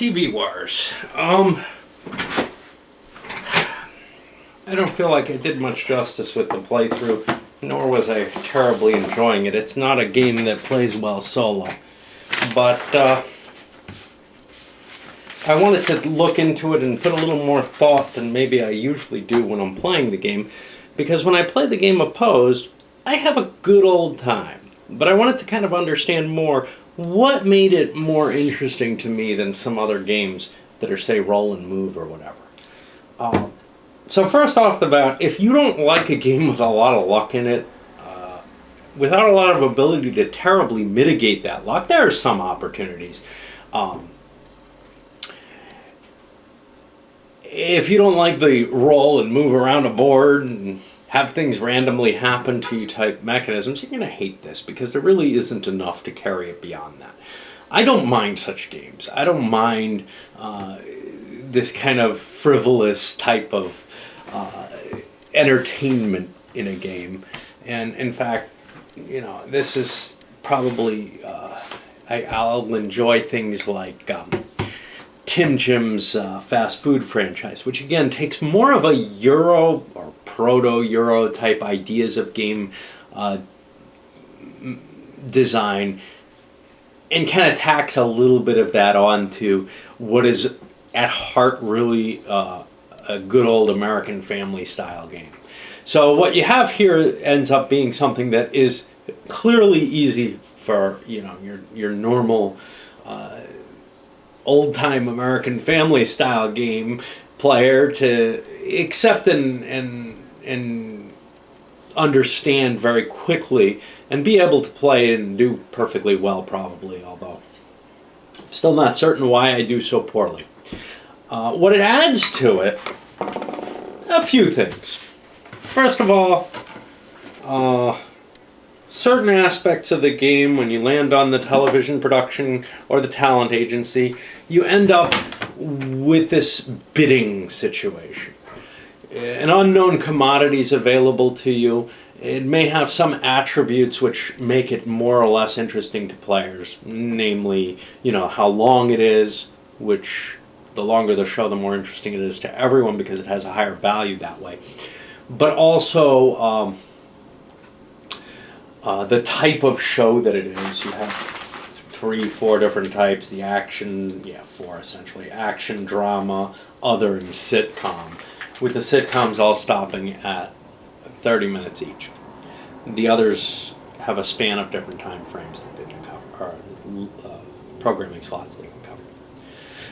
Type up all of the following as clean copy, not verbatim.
TV Wars. I don't feel like I did much justice with the playthrough, nor was I terribly enjoying it. It's not a game that plays well solo. But I wanted to look into it and put a little more thought than maybe I usually do when I'm playing the game, because when I play the game opposed, I have a good old time. But I wanted to kind of understand more what made it more interesting to me than some other games that are, say, roll and move or whatever. So first off the bat, if you don't like a game with a lot of luck in it, without a lot of ability to terribly mitigate that luck, there are some opportunities. If you don't like the roll and move around a board and have things randomly happen to you type mechanisms, you're going to hate this because there really isn't enough to carry it beyond that. I don't mind such games. I don't mind this kind of frivolous type of entertainment in a game. And in fact, you know, this is probably, I'll enjoy things like Tim Jim's fast food franchise, which again takes more of a Euro or proto-Euro type ideas of game design and kind of tacks a little bit of that onto what is at heart really a good old American family style game. So what you have here ends up being something that is clearly easy for, you know, your normal old-time American family style game player to accept and understand very quickly and be able to play and do perfectly well probably, although I'm still not certain why I do so poorly. What it adds to it, a few things. First of all, certain aspects of the game, when you land on the television production or the talent agency, you end up with this bidding situation. An unknown commodity is available to you. It may have some attributes which make it more or less interesting to players, namely, you know, how long it is, which the longer the show, the more interesting it is to everyone because it has a higher value that way. But also the type of show that it is. You have 3-4 different types. The action, 4 essentially. Action, drama, other, and sitcom. With the sitcoms all stopping at 30 minutes each. The others have a span of different time frames that they can cover, or programming slots they can cover.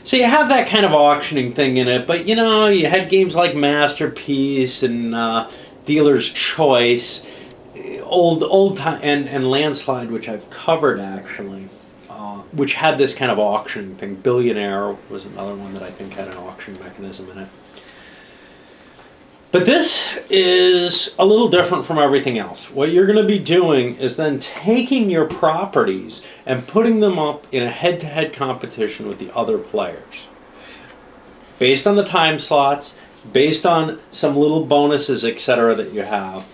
So you have that kind of auctioning thing in it, but you know, you had games like Masterpiece and Dealer's Choice, old time, and Landslide, which I've covered actually, which had this kind of auctioning thing. Billionaire was another one that I think had an auction mechanism in it. But this is a little different from everything else. What you're going to be doing is then taking your properties and putting them up in a head-to-head competition with the other players. Based on the time slots, based on some little bonuses, etc. that you have.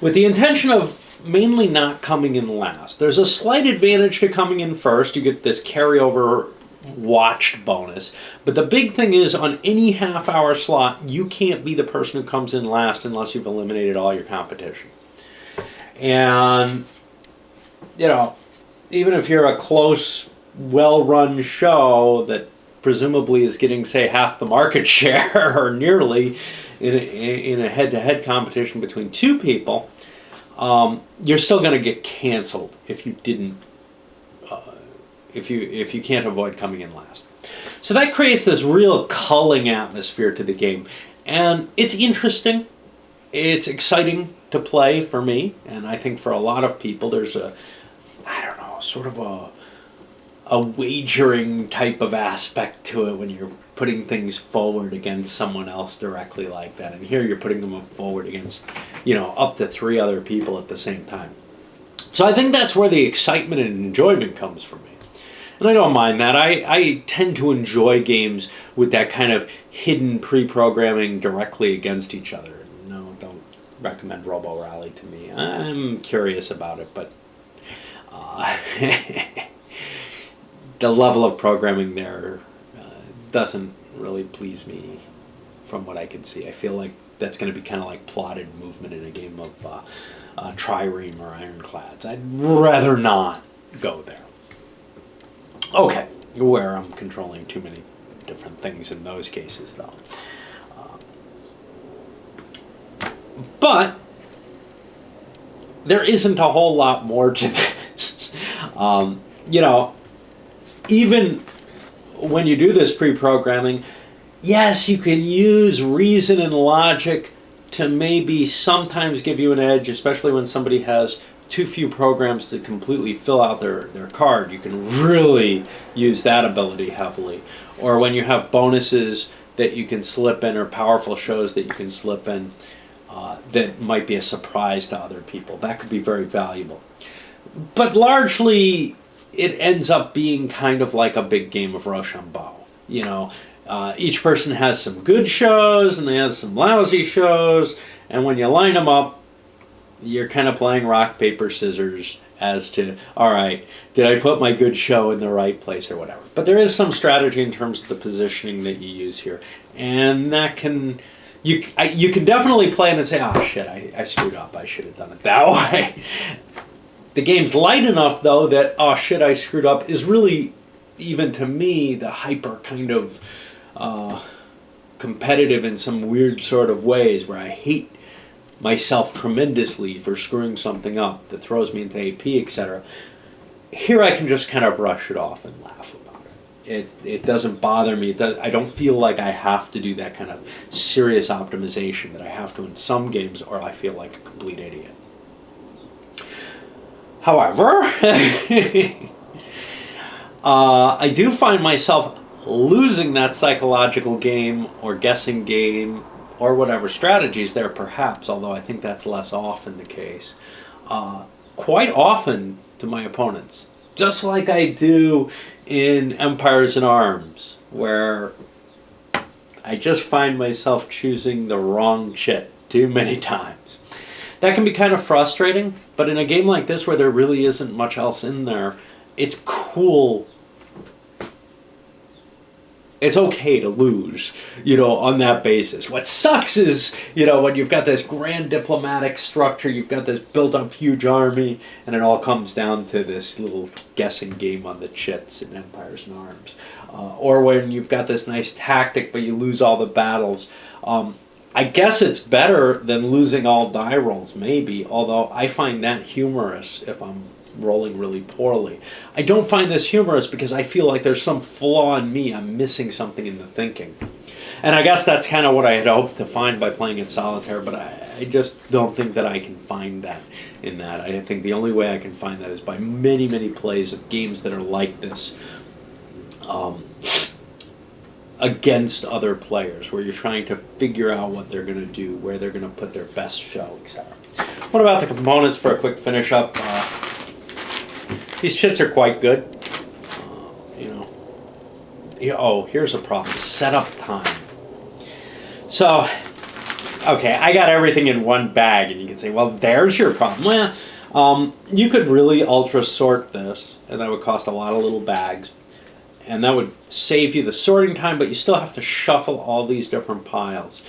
With the intention of mainly not coming in last. There's a slight advantage to coming in first. You get this carryover watched bonus, but the big thing is on any half-hour slot you can't be the person who comes in last unless you've eliminated all your competition. And you know, even if you're a close, well-run show that presumably is getting, say, half the market share or nearly in a head-to-head competition between two people, you're still going to get canceled if you didn't if you can't avoid coming in last. So that creates this real culling atmosphere to the game. And it's interesting. It's exciting to play for me. And I think for a lot of people there's a, I don't know, sort of a wagering type of aspect to it when you're putting things forward against someone else directly like that. And here you're putting them forward against, you know, up to 3 other people at the same time. So I think that's where the excitement and enjoyment comes from me. And I don't mind that. I tend to enjoy games with that kind of hidden pre-programming directly against each other. No, don't recommend Robo Rally to me. I'm curious about it, but the level of programming there doesn't really please me from what I can see. I feel like that's going to be kind of like plotted movement in a game of Trireme or Ironclads. I'd rather not go there. Okay, where I'm controlling too many different things in those cases, though. But there isn't a whole lot more to this. You know, even when you do this pre-programming, yes, you can use reason and logic to maybe sometimes give you an edge, especially when somebody has too few programs to completely fill out their card. You can really use that ability heavily. Or when you have bonuses that you can slip in or powerful shows that you can slip in that might be a surprise to other people. That could be very valuable. But largely, it ends up being kind of like a big game of Rochambeau. You know, each person has some good shows and they have some lousy shows, and when you line them up, you're kind of playing rock, paper, scissors as to, all right, did I put my good show in the right place or whatever. But there is some strategy in terms of the positioning that you use here, and that can... You can definitely play it and say, oh shit, I screwed up, I should have done it that way. The game's light enough, though, that, oh shit, I screwed up, is really, even to me, the hyper kind of competitive in some weird sort of ways where I hate myself tremendously for screwing something up that throws me into AP, etc. Here I can just kind of brush it off and laugh about it. It doesn't bother me. I don't feel like I have to do that kind of serious optimization that I have to in some games, or I feel like a complete idiot. However, I do find myself losing that psychological game or guessing game or whatever strategies there perhaps, although I think that's less often the case, quite often to my opponents. Just like I do in Empires in Arms, where I just find myself choosing the wrong shit too many times. That can be kind of frustrating, but in a game like this where there really isn't much else in there, it's cool. It's okay to lose, you know, on that basis. What sucks is, you know, when you've got this grand diplomatic structure, you've got this built-up huge army, and it all comes down to this little guessing game on the chits in Empires in Arms. Or when you've got this nice tactic, but you lose all the battles. I guess it's better than losing all die rolls, maybe, although I find that humorous if I'm rolling really poorly. I don't find this humorous because I feel like there's some flaw in me. I'm missing something in the thinking. And I guess that's kind of what I had hoped to find by playing it solitaire, but I just don't think that I can find that in that. I think the only way I can find that is by many, many plays of games that are like this against other players, where you're trying to figure out what they're going to do, where they're going to put their best show, etc. What about the components for a quick finish up? These chits are quite good. Oh, here's a problem. Setup time. So, okay, I got everything in one bag, and you can say, well, there's your problem. Well, you could really ultra sort this, and that would cost a lot of little bags. And that would save you the sorting time, but you still have to shuffle all these different piles.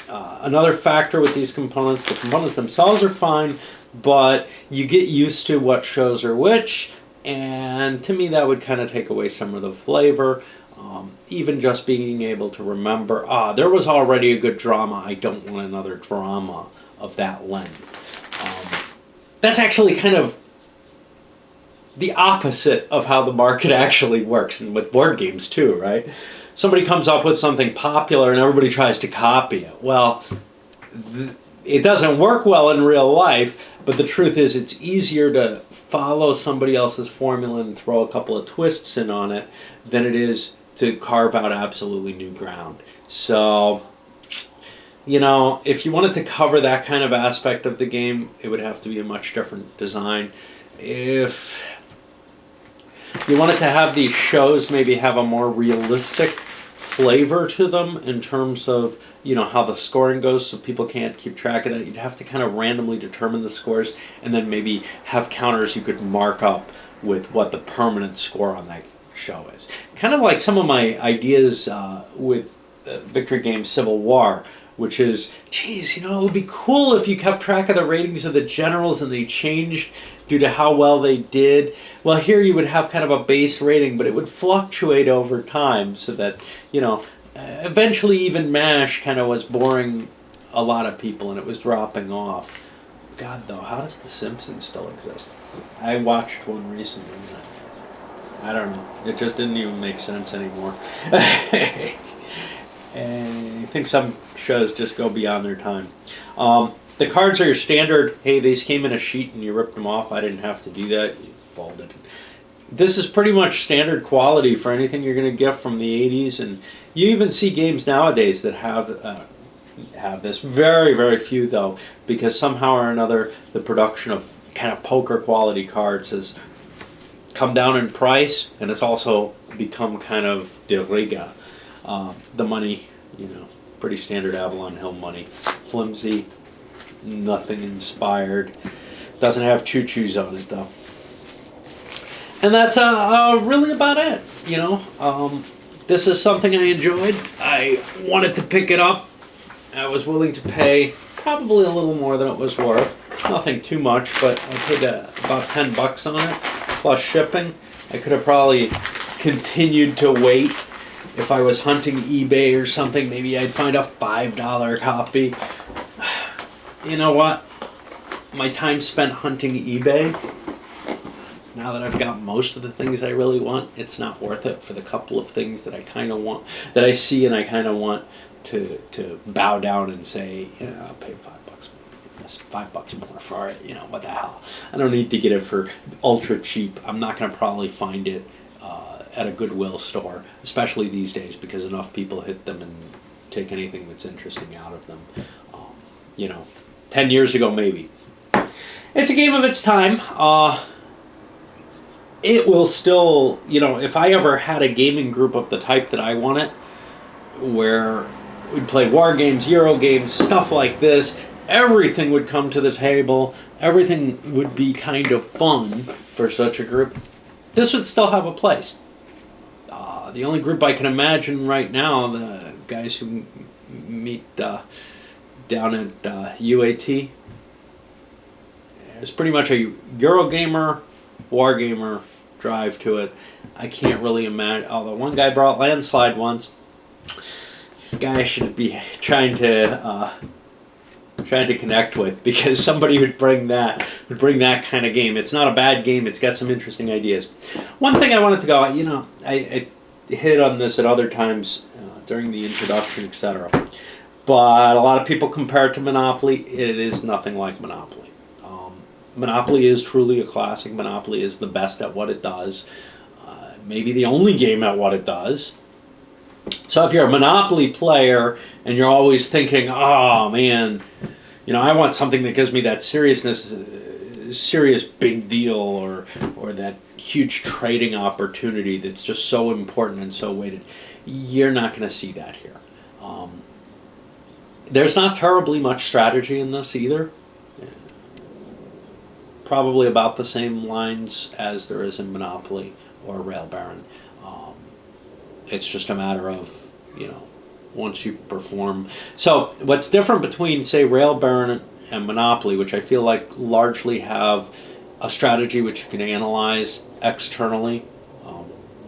Another factor with these components, the components themselves are fine, but you get used to what shows are which, and to me that would kind of take away some of the flavor. Even just being able to remember, there was already a good drama, I don't want another drama of that length. That's actually kind of the opposite of how the market actually works, and with board games too, right? Somebody comes up with something popular and everybody tries to copy it. Well, it doesn't work well in real life, but the truth is it's easier to follow somebody else's formula and throw a couple of twists in on it than it is to carve out absolutely new ground. So, you know, if you wanted to cover that kind of aspect of the game, it would have to be a much different design. If you wanted to have these shows maybe have a more realistic flavor to them in terms of, you know, how the scoring goes, so people can't keep track of that, you'd have to kind of randomly determine the scores and then maybe have counters you could mark up with what the permanent score on that show is. Kind of like some of my ideas with Victory Games Civil War, which is, geez, it would be cool if you kept track of the ratings of the generals and they changed due to how well they did. Well, here you would have kind of a base rating, but it would fluctuate over time so that, eventually even MASH kind of was boring a lot of people and it was dropping off. God, though, how does The Simpsons still exist? I watched one recently. I don't know. It just didn't even make sense anymore. And I think some shows just go beyond their time. The cards are your standard, hey, these came in a sheet and you ripped them off. I didn't have to do that. You folded. This is pretty much standard quality for anything you're going to get from the 80s. And you even see games nowadays that have this. Very, very few, though, because somehow or another the production of kind of poker quality cards has come down in price, and it's also become kind of de rigueur. The money, pretty standard Avalon Hill money. Flimsy, nothing inspired. Doesn't have choo-choos on it, though. And that's really about it, This is something I enjoyed. I wanted to pick it up. I was willing to pay probably a little more than it was worth. Nothing too much, but I paid about $10 on it, plus shipping. I could have probably continued to wait. If I was hunting eBay or something, maybe I'd find a $5 copy. You know what? My time spent hunting eBay, now that I've got most of the things I really want, it's not worth it for the couple of things that I kind of want, that I see and I kind of want to bow down and say, I'll pay $5 more. That's $5 more for it. What the hell? I don't need to get it for ultra cheap. I'm not going to probably find it at a Goodwill store, especially these days, because enough people hit them and take anything that's interesting out of them. 10 years ago, maybe. It's a game of its time. It will still, if I ever had a gaming group of the type that I want it, where we'd play war games, Euro games, stuff like this, everything would come to the table, everything would be kind of fun for such a group, this would still have a place. The only group I can imagine right now, the guys who meet down at UAT, is pretty much a Eurogamer, Wargamer drive to it. I can't really imagine, although one guy brought Landslide once. This guy I should be trying to connect with, because somebody would bring that kind of game. It's not a bad game. It's got some interesting ideas. One thing I wanted to go, I hit on this at other times during the introduction, etc. But a lot of people compare it to Monopoly. It is nothing like Monopoly. Monopoly is truly a classic. Monopoly is the best at what it does. Maybe the only game at what it does. So if you're a Monopoly player and you're always thinking, oh man, I want something that gives me that seriousness, serious big deal, or that huge trading opportunity that's just so important and so weighted, you're not going to see that here. There's not terribly much strategy in this either. Probably about the same lines as there is in Monopoly or Rail Baron. It's just a matter of, once you perform. So what's different between, say, Rail Baron and Monopoly, which I feel like largely have a strategy which you can analyze externally.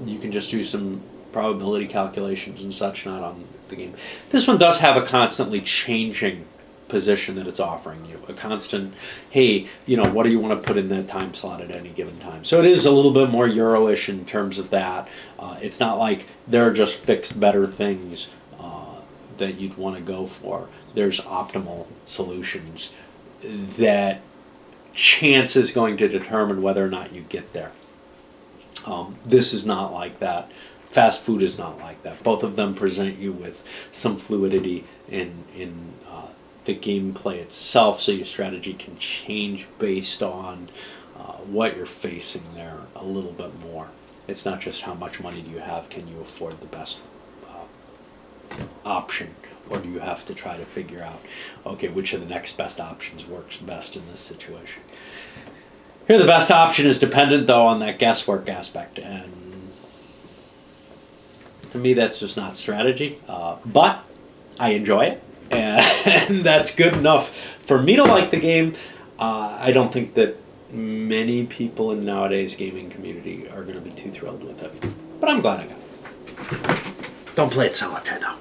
You can just do some probability calculations and such, not on the game. This one does have a constantly changing position that it's offering you, a constant, hey, what do you want to put in that time slot at any given time? So it is a little bit more Euro-ish in terms of that. It's not like there are just fixed better things that you'd want to go for. There's optimal solutions that chance is going to determine whether or not you get there. This is not like that. Fast food is not like that. Both of them present you with some fluidity in the gameplay itself, so your strategy can change based on what you're facing there a little bit more. It's not just how much money do you have, can you afford the best option, or do you have to try to figure out, okay, which of the next best options works best in this situation. Here the best option is dependent, though, on that guesswork aspect, and To me, that's just not strategy. But I enjoy it, and that's good enough for me to like the game. I don't think that many people in nowadays gaming community are going to be too thrilled with it. But I'm glad I got it. Don't play it solitaire, though.